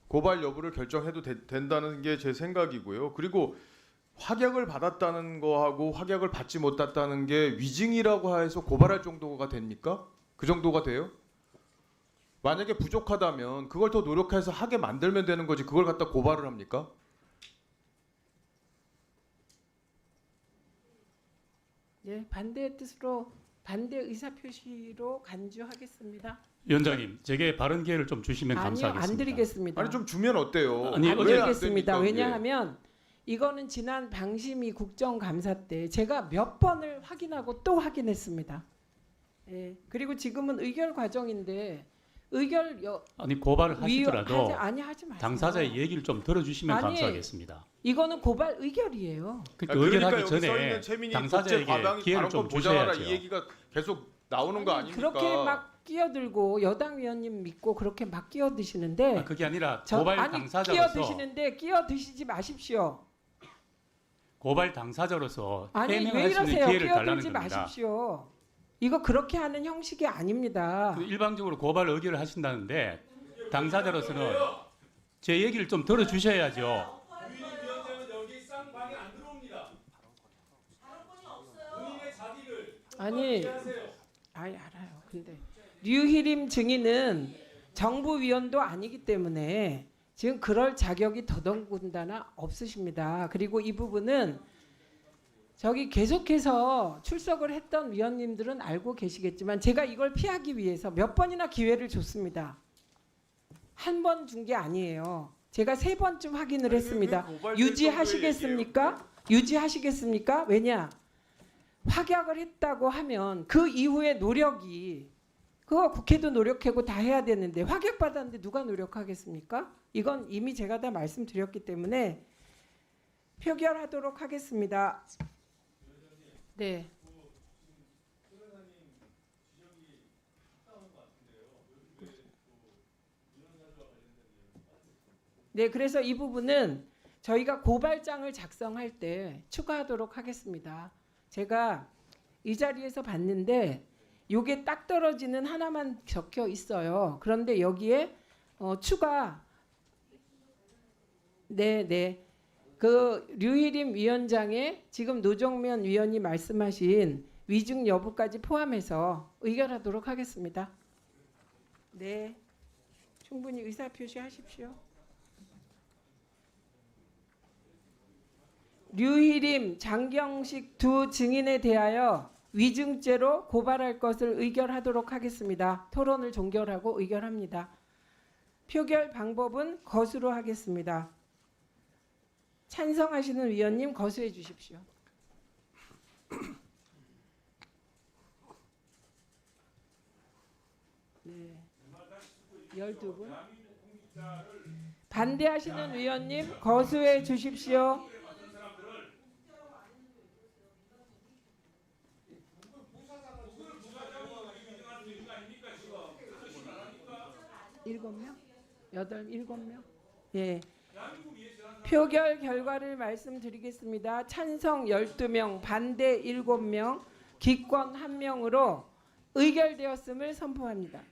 고발 여부를 결정해도 된다는 게 제 생각이고요. 그리고 확약을 받았다는 거하고 확약을 받지 못했다는 게 위증이라고 해서 고발할 정도가 됩니까? 그 정도가 돼요? 만약에 부족하다면 그걸 더 노력해서 하게 만들면 되는 거지 그걸 갖다 고발을 합니까? 예, 반대의 뜻으로 반대 의사 표시로 간주하겠습니다. 위원장님, 제게 발언 기회를 좀 주시면 아니요, 감사하겠습니다. 안 드리겠습니다. 아니 좀 주면 어때요? 아니, 안 어제 드리겠습니다. 안 됩니까, 왜냐하면 이거는 지난 방심위 국정감사 때 제가 몇 번을 확인하고 또 확인했습니다. 예, 그리고 지금은 의결 과정인데 아니 고발을 하시더라도 하지 마세요. 당사자의 얘기를 좀 들어주시면 아니, 감사하겠습니다. 이거는 고발 의결이에요. 그러니까 의결하기 여기 서 전에 있는 최민희 당사자에게 국제과방위 기회를 좀 발언권 보장하라 주셔야죠. 이 얘기가 계속 나오는 거 아닙니까? 그렇게 막 끼어들고 여당 위원님 믿고 그렇게 막 끼어드시는데 그게 아니라 고발 당사자로서 끼어드시는데 끼어드시지 마십시오. 고발 당사자로서 아니 해명을 왜 할 수 있는 이러세요? 기회를 달라는 끼어들지 겁니다. 마십시오. 이거 그렇게 하는 형식이 아닙니다. 일방적으로 고발 의결을 하신다는데 당사자로서는 제 얘기를 좀 들어주셔야죠. 유일임 위원장은 여기 쌍방에 안 들어옵니다. 본인의 자리를 아니 하세요. 알아요. 근데 류희림 증인은 정부위원도 아니기 때문에 지금 그럴 자격이 더더군다나 없으십니다. 그리고 이 부분은 저기 계속해서 출석을 했던 위원님들은 알고 계시겠지만 제가 이걸 피하기 위해서 몇 번이나 기회를 줬습니다. 한 번 준 게 아니에요. 제가 3번쯤 확인을 했습니다. 유지하시겠습니까? 유지하시겠습니까? 왜냐? 확약을 했다고 하면 그 이후의 노력이 그거 국회도 노력하고 다 해야 되는데 확약받았는데 누가 노력하겠습니까? 이건 이미 제가 다 말씀드렸기 때문에 표결하도록 하겠습니다. 네. 네, 그래서 이 부분은 저희가 고발장을 작성할 때 추가하도록 하겠습니다. 제가 이 자리에서 봤는데 요게 딱 떨어지는 하나만 적혀 있어요. 그런데 여기에 추가 네. 그 류일임 위원장의 지금 노정면 위원이 말씀하신 위증 여부까지 포함해서 의결하도록 하겠습니다. 네, 충분히 의사 표시하십시오. 류일임, 장경식 두 증인에 대하여 위증죄로 고발할 것을 의결하도록 하겠습니다. 토론을 종결하고 의결합니다. 표결 방법은 거수로 하겠습니다. 찬성하시는 위원님 거수해 주십시오. 네. 12분. 반대하시는 위원님 거수해 주십시오. 일곱 명? 일곱 명? 예. 표결 결과를 말씀드리겠습니다. 찬성 12명, 반대 7명, 기권 1명으로 의결되었음을 선포합니다.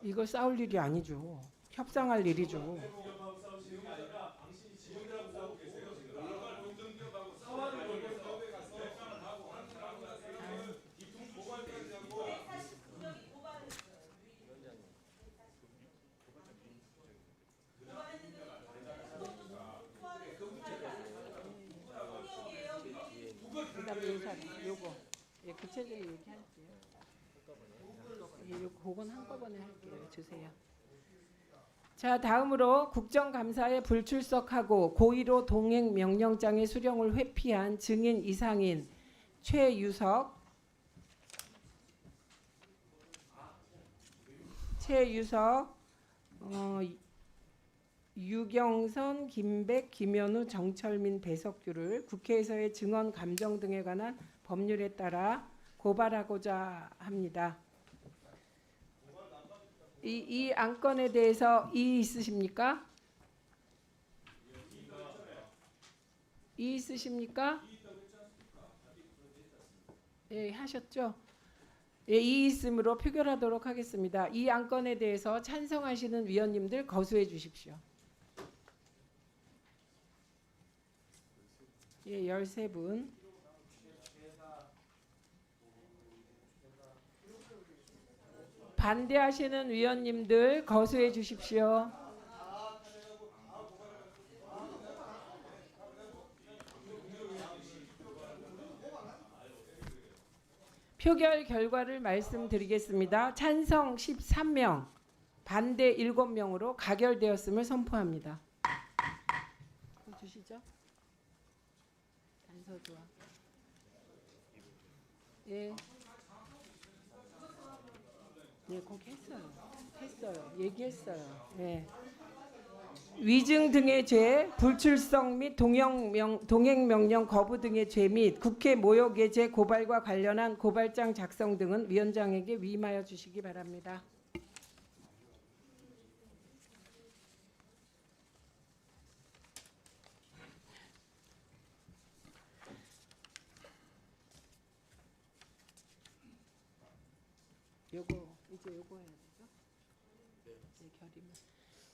이거 싸울 일이 아니죠. 협상할 일이죠. 요거 예, 구체적인 얘기할게요. 예, 그건 한꺼번에 할게요. 주세요. 자, 다음으로 국정감사에 불출석하고 고의로 동행 명령장의 수령을 회피한 증인 이상인 최유석, 유경선, 김백, 김현우, 정철민, 배석규를 국회에서의 증언 감정 등에 관한 법률에 따라 고발하고자 합니다. 이 안건에 대해서 이의 있으십니까? 이의 있으십니까? 예, 하셨죠? 예, 이의 있음으로 표결하도록 하겠습니다. 이 안건에 대해서 찬성하시는 위원님들 거수해 주십시오. 예, 13분. 반대하시는 위원님들 거수해 주십시오. 표결 결과를 말씀드리겠습니다. 찬성 13명, 반대 7명으로 가결되었음을 선포합니다. 주시죠. 단서도와. 예. 네, 거기 했어요. 얘기했어요. 네. 위증 등의 죄, 불출석 및 동행명령 거부 등의 죄 및 국회 모욕의 죄 고발과 관련한 고발장 작성 등은 위원장에게 위임하여 주시기 바랍니다. 이제 요거 해야 되죠? 네, 결의문.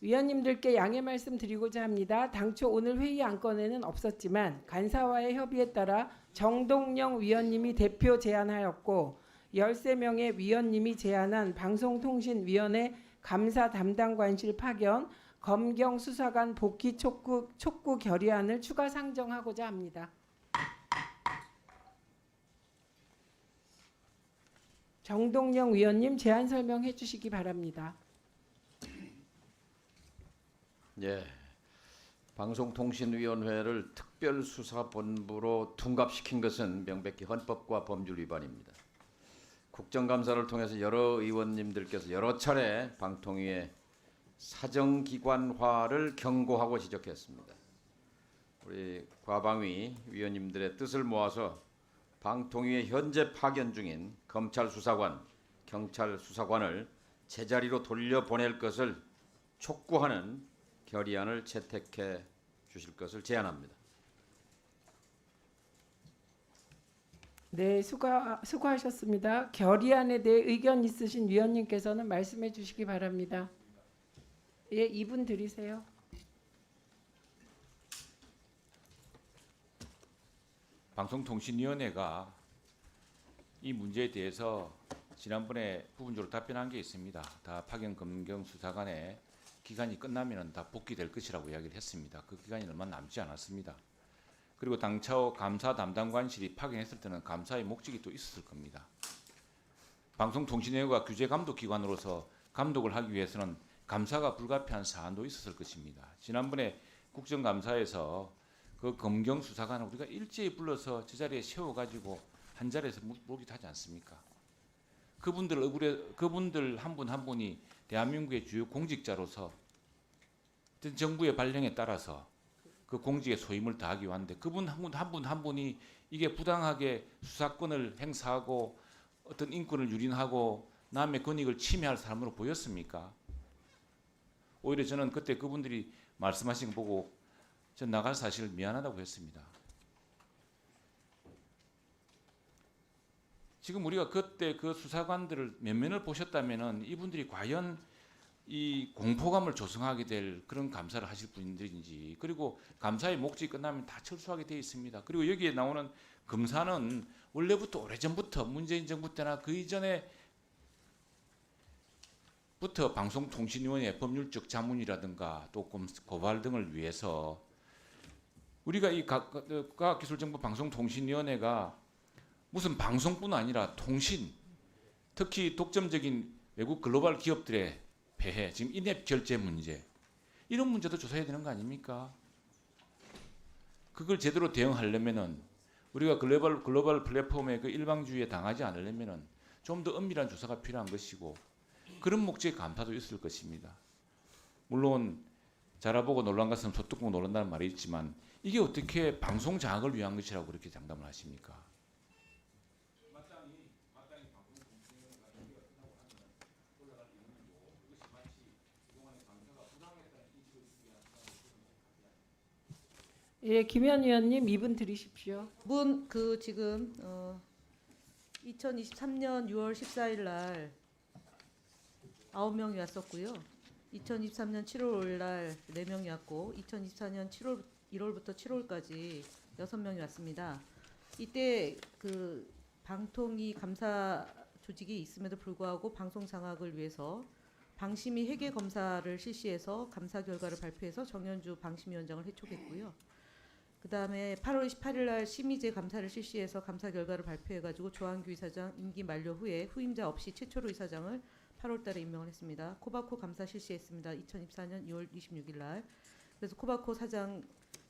위원님들께 양해 말씀드리고자 합니다. 당초 오늘 회의 안건에는 없었지만 간사와의 협의에 따라 정동영 위원님이 대표 제안하였고 13명의 위원님이 제안한 방송통신위원회 감사 담당관실 파견, 검경 수사관 복귀 촉구 결의안을 추가 상정하고자 합니다. 정동영 위원님 제안 설명해 주시기 바랍니다. 예, 방송통신위원회를 특별수사본부로 둔갑시킨 것은 명백히 헌법과 법률 위반입니다. 국정감사를 통해서 여러 의원님들께서 여러 차례 방통위의 사정기관화를 경고하고 지적했습니다. 우리 과방위 위원님들의 뜻을 모아서 방통위의 현재 파견 중인 검찰 수사관, 경찰 수사관을 제자리로 돌려보낼 것을 촉구하는 결의안을 채택해 주실 것을 제안합니다. 네, 수고하셨습니다. 결의안에 대해 의견 있으신 위원님께서는 말씀해 주시기 바랍니다. 예, 2분 드리세요. 방송통신위원회가 이 문제에 대해서 지난번에 부분적으로 답변한 게 있습니다. 다 파견 검경 수사관의 기간이 끝나면은 다 복귀될 것이라고 이야기를 했습니다. 그 기간이 얼마 남지 않았습니다. 그리고 당초 감사 담당관실이 파견했을 때는 감사의 목적이 또 있었을 겁니다. 방송통신위원회가 규제감독기관으로서 감독을 하기 위해서는 감사가 불가피한 사안도 있었을 것입니다. 지난번에 국정감사에서 그 검경 수사관을 우리가 일제히 불러서 제자리에 세워가지고 한 자리에서 모기도 하지 않습니까? 그분들 한 분 한 분이 대한민국의 주요 공직자로서 어떤 정부의 발령에 따라서 그 공직에 소임을 다하기 위한데 그분 한 분이 이게 부당하게 수사권을 행사하고 어떤 인권을 유린하고 남의 권익을 침해할 사람으로 보였습니까? 오히려 저는 그때 그분들이 말씀하신 거 보고 전 나갈 사실을 미안하다고 했습니다. 지금 우리가 그때 그 수사관들을 면면을 보셨다면은 이분들이 과연 이 공포감을 조성하게 될 그런 감사를 하실 분들인지, 그리고 감사의 목적이 끝나면 다 철수하게 되어 있습니다. 그리고 여기에 나오는 검사는 원래부터 오래전부터 문재인 정부 때나 그 이전에 부터 방송통신위원회 법률적 자문이라든가 또 고발 등을 위해서 우리가 이 과학기술정보 방송통신위원회가 무슨 방송뿐 아니라 통신, 특히 독점적인 외국 글로벌 기업들의 폐해, 지금 인앱 결제 문제, 이런 문제도 조사해야 되는 거 아닙니까? 그걸 제대로 대응하려면은 우리가 글로벌 플랫폼의 그 일방주의에 당하지 않으려면은 좀 더 엄밀한 조사가 필요한 것이고, 그런 목적의 감사도 있을 것입니다. 물론 자라보고 놀란 것은 소뚜껑 보고 놀란다는 말이 있지만 이게 어떻게 방송 장악을 위한 것이라고 그렇게 장담을 하십니까? 예, 김현 의원님 2분 드리십시오. 지금 2023년 6월 14일 날 9명이 왔었고요. 2023년 7월 5일 날 4명이 왔고 2024년 1월부터 7월까지 6명이 왔습니다. 이때 그 방통위 감사 조직이 있음에도 불구하고 방송 장악을 위해서 방심위 회계 검사를 실시해서 감사 결과를 발표해서 정현주 방심위원장을 해촉했고요. 그다음에 8월 28일 날 심의제 감사를 실시해서 감사 결과를 발표해가지고 조한규 이사장 임기 만료 후에 후임자 없이 최초로 이사장을 8월달에 임명을 했습니다. 코바코 감사 실시했습니다. 2024년 2월 26일 날. 그래서 코바코 사장이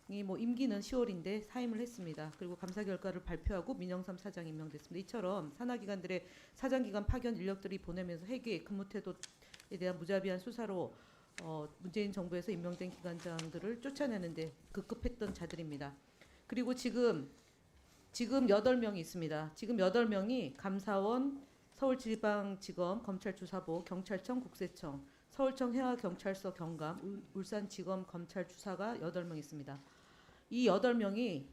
임기는 10월인데 사임을 했습니다. 그리고 감사 결과를 발표하고 민영삼 사장이 임명됐습니다. 이처럼 산하기관들의 사장기관 파견 인력들이 보내면서 회계 근무 태도에 대한 무자비한 수사로 문재인 정부에서 임명된 기관장들을 쫓아내는데 급급했던 자들입니다. 그리고 지금 8명이 있습니다. 지금 8명이 감사원, 서울지방지검, 검찰조사부, 경찰청, 국세청, 서울청 해화경찰서 경감, 울산지검 검찰주사가 8명 있습니다. 이 8명이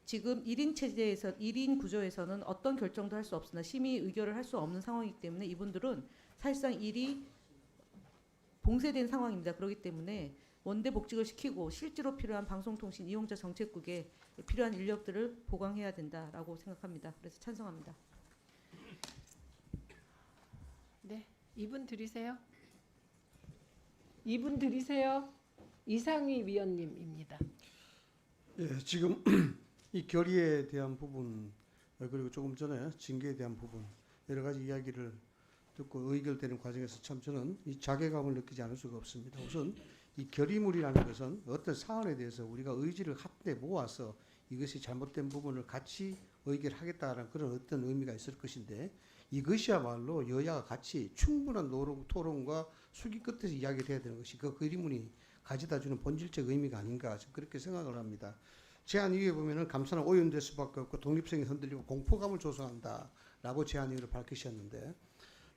지금 1인 체제에서 1인 구조에서는 어떤 결정도 할 수 없으나 심의 의결을 할 수 없는 상황이기 때문에 이분들은 사실상 일이 봉쇄된 상황입니다. 그렇기 때문에 원대 복직을 시키고 실제로 필요한 방송통신 이용자 정책국에 필요한 인력들을 보강해야 된다라고 생각합니다. 그래서 찬성합니다. 네, 2분 드리세요. 2분 드리세요. 이상희 위원님입니다. 예, 지금 이 결의에 대한 부분 그리고 조금 전에 징계에 대한 부분 여러 가지 이야기를 듣고 의결되는 과정에서 참 저는 이 자괴감을 느끼지 않을 수가 없습니다. 우선 이 결의물이라는 것은 어떤 사안에 대해서 우리가 의지를 한데 모아서 이것이 잘못된 부분을 같이 의결하겠다는 그런 어떤 의미가 있을 것인데 이것이야말로 여야가 같이 충분한 토론과 수기 끝에서 이야기를 해야 되는 것이 그 결의문이 가져다주는 본질적 의미가 아닌가 그렇게 생각을 합니다. 제안 이후에 보면은 감사는 오염될 수밖에 없고 독립성이 흔들리고 공포감을 조성한다라고 제안 이유를 밝히셨는데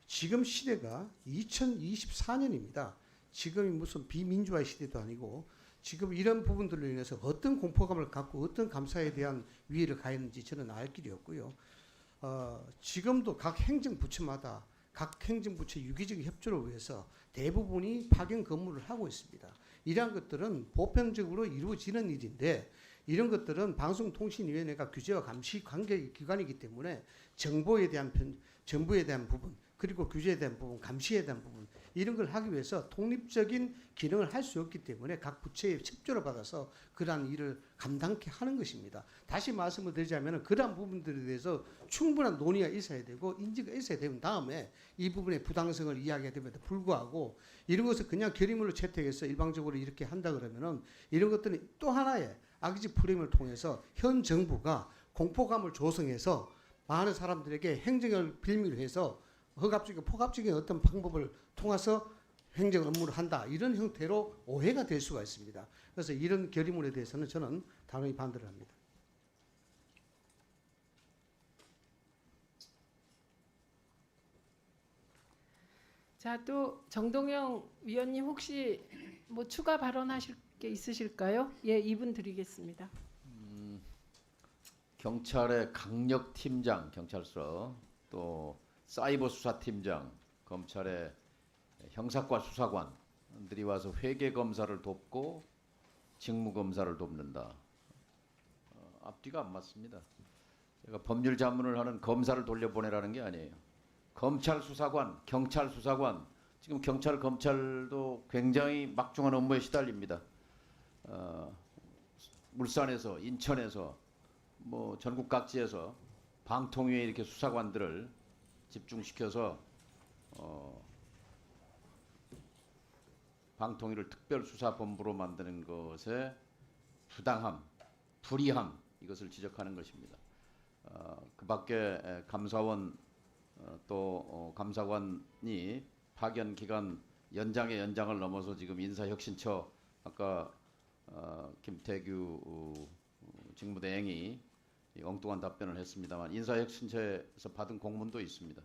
지금 시대가 2024년입니다. 지금이 무슨 비민주화의 시대도 아니고 지금 이런 부분들로 인해서 어떤 공포감을 갖고 어떤 감사에 대한 위해를 가했는지 저는 알 길이 없고요. 지금도 각 행정부처마다 각 행정부처의 유기적 협조를 위해서 대부분이 파견 근무를 하고 있습니다. 이러한 것들은 보편적으로 이루어지는 일인데 이런 것들은 방송통신위원회가 규제와 감시 관계 기관이기 때문에 정보에 대한 부분 그리고 규제에 대한 부분, 감시에 대한 부분 이런 걸 하기 위해서 독립적인 기능을 할 수 없기 때문에 각 부처의 협조를 받아서 그러한 일을 감당케 하는 것입니다. 다시 말씀을 드리자면 그러한 부분들에 대해서 충분한 논의가 있어야 되고 인지가 있어야 된 다음에 이 부분의 부당성을 이야기해야 됨에도 불구하고 이런 것을 그냥 결의문으로 채택해서 일방적으로 이렇게 한다 그러면은 이런 것들은 또 하나의 악의적 프레임을 통해서 현 정부가 공포감을 조성해서 많은 사람들에게 행정을 빌미로 해서 허갑적이고 포갑적인 어떤 방법을 통해서 행정 업무를 한다. 이런 형태로 오해가 될 수가 있습니다. 그래서 이런 결의문에 대해서는 저는 단호히 반대를 합니다. 자, 또 정동영 위원님 혹시 뭐 추가 발언하실 게 있으실까요? 예, 2분 드리겠습니다. 경찰의 강력팀장 경찰서 또 사이버 수사팀장 검찰의 형사과 수사관들이 와서 회계 검사를 돕고 직무 검사를 돕는다. 앞뒤가 안 맞습니다. 제가 법률 자문을 하는 검사를 돌려보내라는 게 아니에요. 검찰 수사관, 경찰 수사관, 지금 경찰, 검찰도 굉장히 막중한 업무에 시달립니다. 울산에서, 인천에서, 뭐 전국 각지에서 방통위에 이렇게 수사관들을 집중시켜서 방통위를 특별수사본부로 만드는 것에 부당함, 불이함 이것을 지적하는 것입니다. 그밖에 감사원 또 감사관이 파견 기간 연장의 연장을 넘어서 지금 인사혁신처 아까 김태규 직무대행이 엉뚱한 답변을 했습니다만 인사혁신처에서 받은 공문도 있습니다.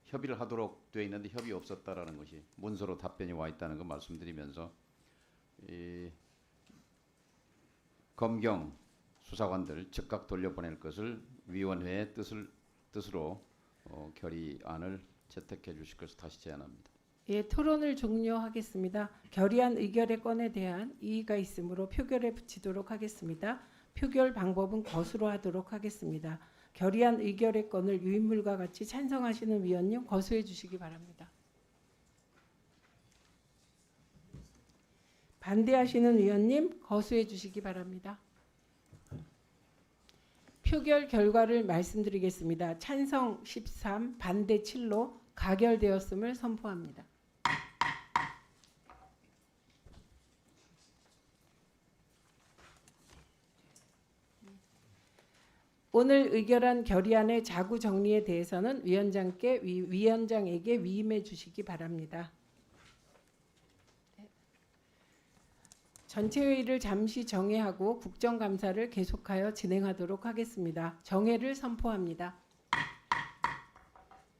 협의를 하도록 되어 있는데 협의 없었다라는 것이 문서로 답변이 와 있다는 거 말씀드리면서 이 검경 수사관들 즉각 돌려보낼 것을 위원회의 뜻으로 결의안을 채택해 주실 것을 다시 제안합니다. 예, 토론을 종료하겠습니다. 결의안 의결의 건에 대한 이의가 있으므로 표결에 붙이도록 하겠습니다. 표결 방법은 거수로 하도록 하겠습니다. 결의안 의결의 건을 유인물과 같이 찬성하시는 위원님 거수해 주시기 바랍니다. 반대하시는 위원님 거수해 주시기 바랍니다. 표결 결과를 말씀드리겠습니다. 찬성 13, 반대 7로 가결되었음을 선포합니다. 오늘 의결한 결의안의 자구 정리에 대해서는 위원장에게 위임해 주시기 바랍니다. 전체 회의를 잠시 정회하고 국정감사를 계속하여 진행하도록 하겠습니다. 정회를 선포합니다.